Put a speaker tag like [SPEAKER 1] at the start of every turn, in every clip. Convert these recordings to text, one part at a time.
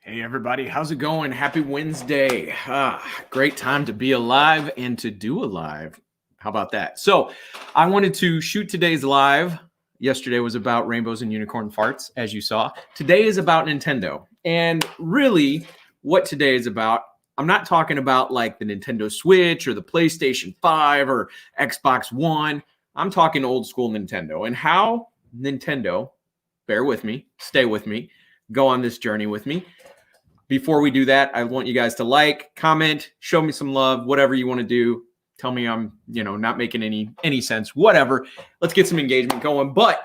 [SPEAKER 1] Hey everybody, how's it going? Happy Wednesday. Great time to be alive and to do a live. How about that? So I wanted to shoot today's live. Yesterday was about rainbows and unicorn farts, as you saw. Today is about Nintendo. And really, what today is about, I'm not talking about like the Nintendo Switch or the PlayStation 5 or Xbox One. I'm talking old school Nintendo and how Nintendo, bear with me, stay with me, go on this journey with me. Before we do that, I want you guys to like, comment, show me some love, whatever you want to do. Tell me I'm, not making any sense, whatever. Let's get some engagement going. But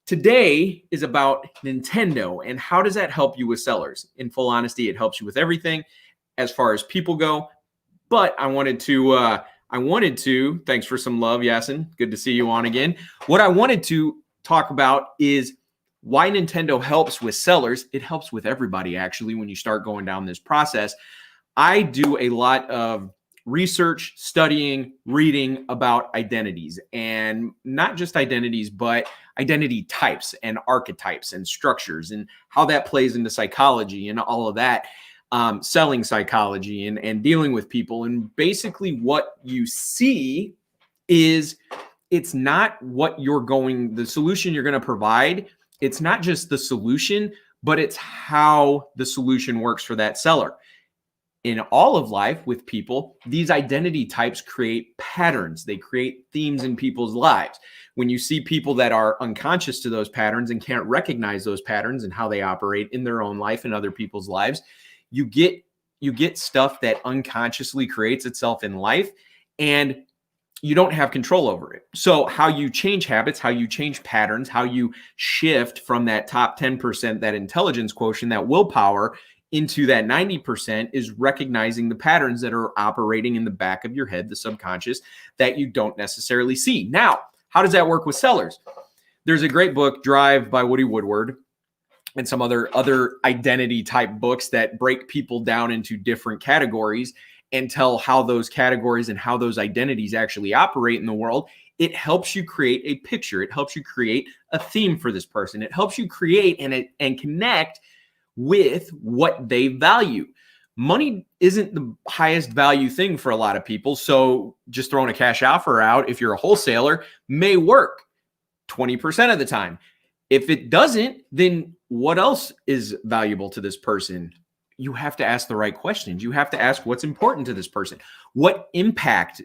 [SPEAKER 1] today is about Nintendo and how does that help you with sellers? In full honesty, it helps you with everything as far as people go. But I wanted to, thanks for some love, Yasin. Good to see you on again. What I wanted to talk about is why Nintendo helps with sellers. It helps with everybody, actually, when you start going down this process. I do a lot of research, studying, reading about identities, and not just identities, but identity types and archetypes and structures and how that plays into psychology and all of that, selling psychology and dealing with people. And basically what you see is it's not what the solution you're going to provide. It's not just the solution, but it's how the solution works for that seller. In all of life with people, these identity types create patterns. They create themes in people's lives. When you see people that are unconscious to those patterns and can't recognize those patterns and how they operate in their own life and other people's lives, you get stuff that unconsciously creates itself in life, and you don't have control over it. So how you change habits, how you change patterns, how you shift from that top 10%, that intelligence quotient, that willpower, into that 90% is recognizing the patterns that are operating in the back of your head, the subconscious, that you don't necessarily see. Now, how does that work with sellers? There's a great book, Drive by Woody Woodward, and some other identity type books that break people down into different categories and tell how those categories and how those identities actually operate in the world. It helps you create a picture. It helps you create a theme for this person. It helps you create and connect with what they value. Money isn't the highest value thing for a lot of people. So just throwing a cash offer out, if you're a wholesaler, may work 20% of the time. If it doesn't, then what else is valuable to this person? You have to ask the right questions. You have to ask what's important to this person. What impact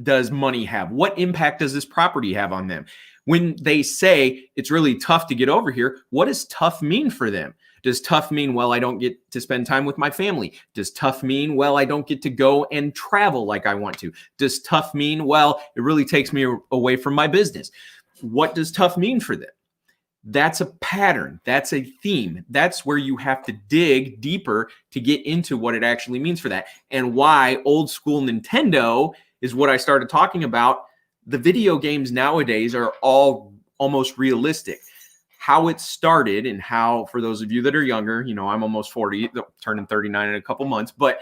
[SPEAKER 1] does money have? What impact does this property have on them? When they say it's really tough to get over here, what does tough mean for them? Does tough mean, well, I don't get to spend time with my family? Does tough mean, well, I don't get to go and travel like I want to? Does tough mean, well, it really takes me away from my business? What does tough mean for them? That's a pattern. That's a theme. That's where you have to dig deeper to get into what it actually means for that. And why old school Nintendo is what I started talking about. The video games nowadays are all almost realistic. How it started and how, for those of you that are younger, I'm almost 40, turning 39 in a couple months, but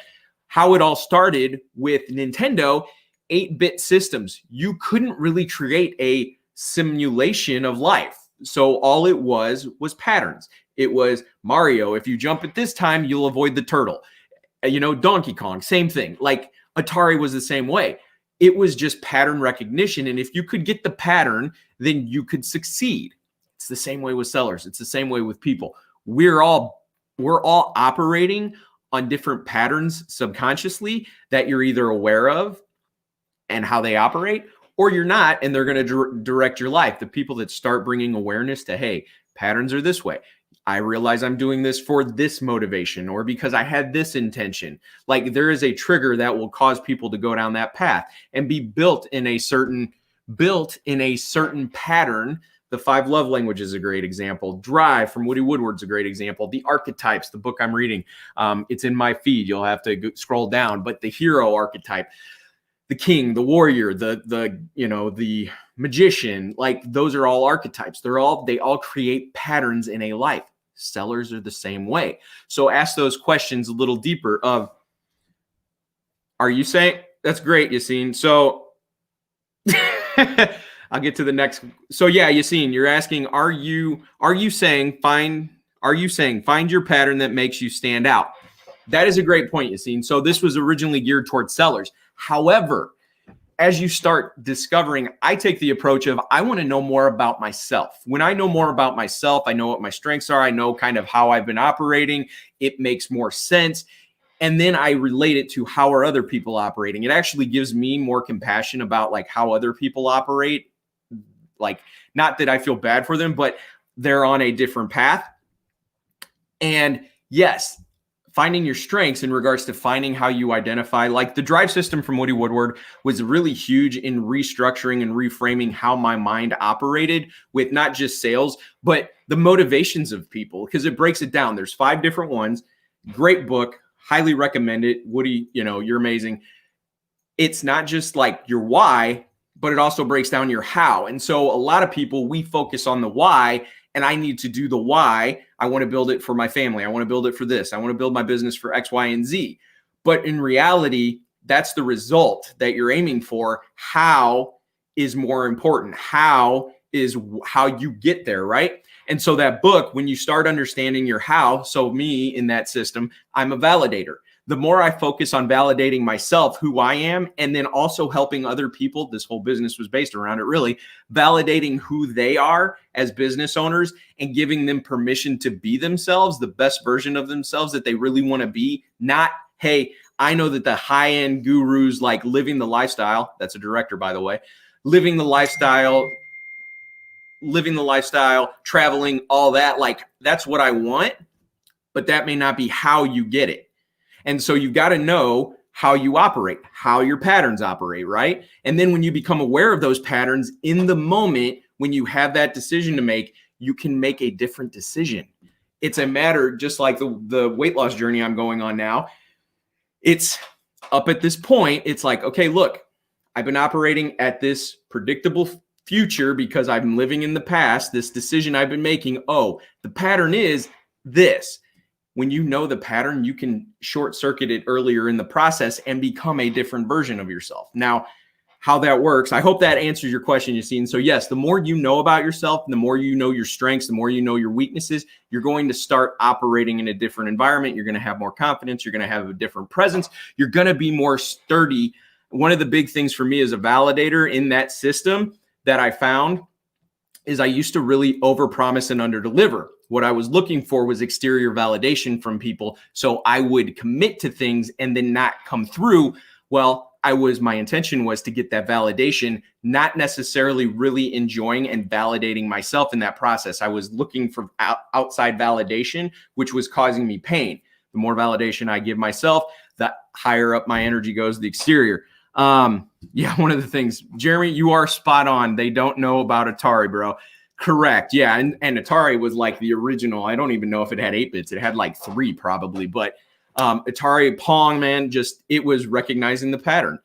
[SPEAKER 1] how it all started with Nintendo, 8-bit systems. You couldn't really create a simulation of life. So all it was patterns. It was Mario. If you jump at this time, you'll avoid the turtle. Donkey Kong, same thing. Like Atari was the same way. It was just pattern recognition. And if you could get the pattern, then you could succeed. It's the same way with sellers. It's the same way with people. We're all operating on different patterns subconsciously that you're either aware of and how they operate, or you're not, and they're going to direct your life. The people that start bringing awareness to, hey, patterns are this way. I realize I'm doing this for this motivation or because I had this intention. Like there is a trigger that will cause people to go down that path and be built in a certain pattern. The 5 Love Languages is a great example. Drive from Woody Woodward's a great example. The Archetypes, the book I'm reading, it's in my feed. You'll have to scroll down, but the hero archetype, the king, the warrior, the magician, like those are all archetypes. They all create patterns in a life. Sellers are the same way. So ask those questions a little deeper of, are you saying, that's great, Yassine. So I'll get to the next. So yeah, Yassine, you're asking, are you saying Are you saying find your pattern that makes you stand out? That is a great point, Yassine. So this was originally geared towards sellers. However, as you start discovering, I take the approach of I want to know more about myself. When I know more about myself, I know what my strengths are. I know kind of how I've been operating. It makes more sense. And then I relate it to how are other people operating. It actually gives me more compassion about like how other people operate. Like, not that I feel bad for them, but they're on a different path. And yes, finding your strengths in regards to finding how you identify, like the drive system from Woody Woodward was really huge in restructuring and reframing how my mind operated with not just sales, but the motivations of people, because it breaks it down. There's 5 different ones. Great book. Highly recommend it. Woody, you're amazing. It's not just like your why, but it also breaks down your how. And so a lot of people, we focus on the why, and I need to do the why. I want to build it for my family. I want to build it for this. I want to build my business for X, Y, and Z. But in reality, that's the result that you're aiming for. How is more important. How is how you get there, right? And so that book, when you start understanding your how, so me in that system, I'm a validator. The more I focus on validating myself, who I am, and then also helping other people, this whole business was based around it really, validating who they are as business owners and giving them permission to be themselves, the best version of themselves that they really want to be. Not, hey, I know that the high-end gurus like living the lifestyle, that's a director, by the way, living the lifestyle, traveling, all that, like that's what I want, but that may not be how you get it. And so you've got to know how you operate, how your patterns operate, right? And then when you become aware of those patterns in the moment, when you have that decision to make, you can make a different decision. It's a matter, just like the weight loss journey I'm going on now. It's up at this point, it's like, okay, look, I've been operating at this predictable future because I'm living in the past, this decision I've been making. Oh, the pattern is this. When you know the pattern, you can short circuit it earlier in the process and become a different version of yourself. Now, how that works, I hope that answers your question, Yassine. So yes, the more you know about yourself, the more you know your strengths, the more you know your weaknesses, you're going to start operating in a different environment. You're going to have more confidence. You're going to have a different presence. You're going to be more sturdy. One of the big things for me as a validator in that system that I found is I used to really overpromise and underdeliver. What I was looking for was exterior validation from people. So I would commit to things and then not come through. Well, my intention was to get that validation, not necessarily really enjoying and validating myself in that process. I was looking for outside validation, which was causing me pain. The more validation I give myself, the higher up my energy goes, the exterior. Yeah, one of the things, Jeremy, you are spot on. They don't know about Atari, bro. Correct. Yeah. And Atari was like the original. I don't even know if it had 8 bits. It had like 3 probably, but Atari Pong, man, just, it was recognizing the pattern.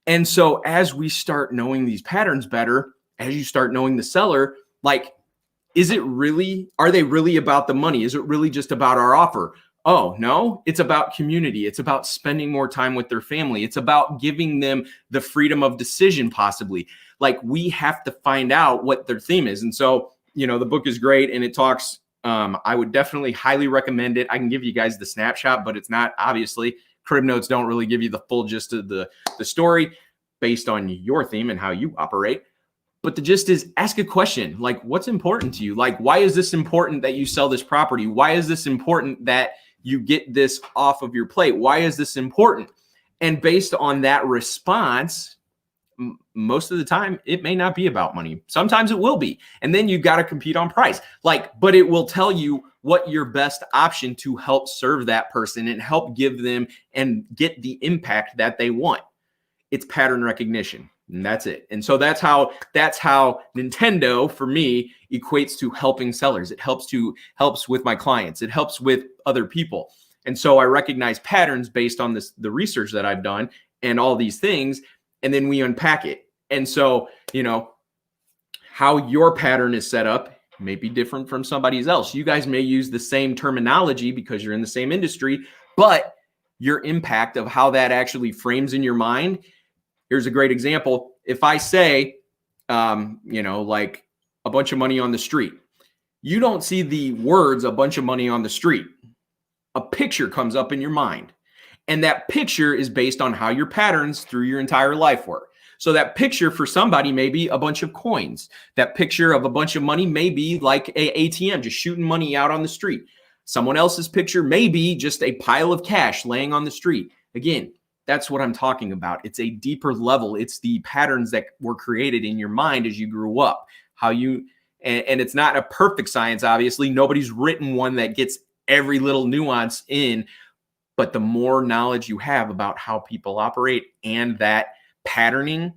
[SPEAKER 1] And so as we start knowing these patterns better, as you start knowing the seller, like, are they really about the money? Is it really just about our offer? Oh, no, it's about community. It's about spending more time with their family. It's about giving them the freedom of decision, possibly. Like, we have to find out what their theme is. And so, the book is great and it talks, I would definitely highly recommend it. I can give you guys the snapshot, but it's not, obviously, Crib Notes don't really give you the full gist of the story based on your theme and how you operate. But the gist is, ask a question, like, what's important to you? Like, why is this important that you sell this property? Why is this important that you get this off of your plate? Why is this important? And based on that response, most of the time, it may not be about money. Sometimes it will be. And then you got to compete on price. But it will tell you what your best option to help serve that person and help give them and get the impact that they want. It's pattern recognition. And that's it. And so that's how Nintendo, for me, equates to helping sellers. It helps with my clients. It helps with other people. And so I recognize patterns based on the research that I've done and all these things, and then we unpack it. And so, how your pattern is set up may be different from somebody else. You guys may use the same terminology because you're in the same industry, but your impact of how that actually frames in your mind. Here's a great example. If I say, like a bunch of money on the street, You don't see the words "a bunch of money on the street." A picture comes up in your mind. And that picture is based on how your patterns through your entire life work. So that picture for somebody may be a bunch of coins. That picture of a bunch of money may be like a ATM, just shooting money out on the street. Someone else's picture may be just a pile of cash laying on the street. Again, that's what I'm talking about. It's a deeper level. It's the patterns that were created in your mind as you grew up. And it's not a perfect science, obviously. Nobody's written one that gets every little nuance in. But the more knowledge you have about how people operate, and that patterning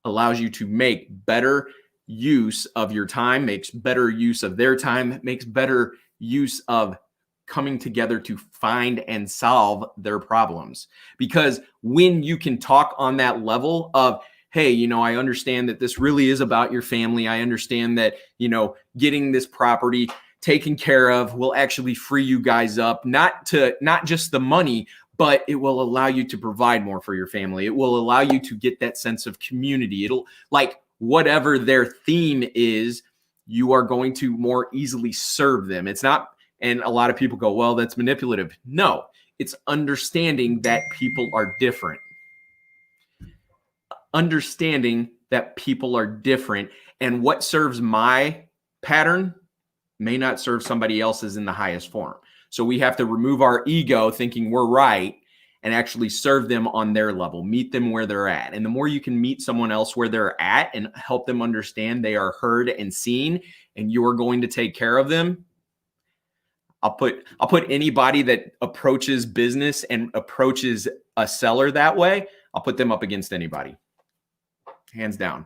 [SPEAKER 1] allows you to make better use of your time, makes better use of their time, makes better use of coming together to find and solve their problems. Because when you can talk on that level of, hey, I understand that this really is about your family. I understand that, getting this property taken care of will actually free you guys up, not just the money, but it will allow you to provide more for your family. It will allow you to get that sense of community. It'll, like, whatever their theme is, you are going to more easily serve them. It's not, and a lot of people go, well, that's manipulative. No, it's understanding that people are different. Understanding that people are different, and what serves my pattern may not serve somebody else's in the highest form. So we have to remove our ego thinking we're right and actually serve them on their level, meet them where they're at. And the more you can meet someone else where they're at and help them understand they are heard and seen, and you are going to take care of them. I'll put anybody that approaches business and approaches a seller that way, I'll put them up against anybody, hands down.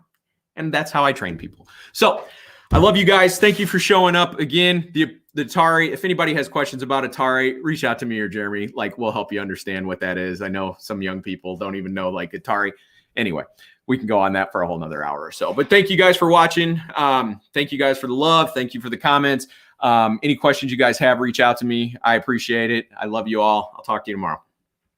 [SPEAKER 1] And that's how I train people. So I love you guys. Thank you for showing up again. The Atari, if anybody has questions about Atari, reach out to me or Jeremy. Like, we'll help you understand what that is. I know some young people don't even know like Atari. Anyway, we can go on that for a whole nother hour or so. But thank you guys for watching. Thank you guys for the love. Thank you for the comments. Any questions you guys have, reach out to me. I appreciate it. I love you all. I'll talk to you tomorrow.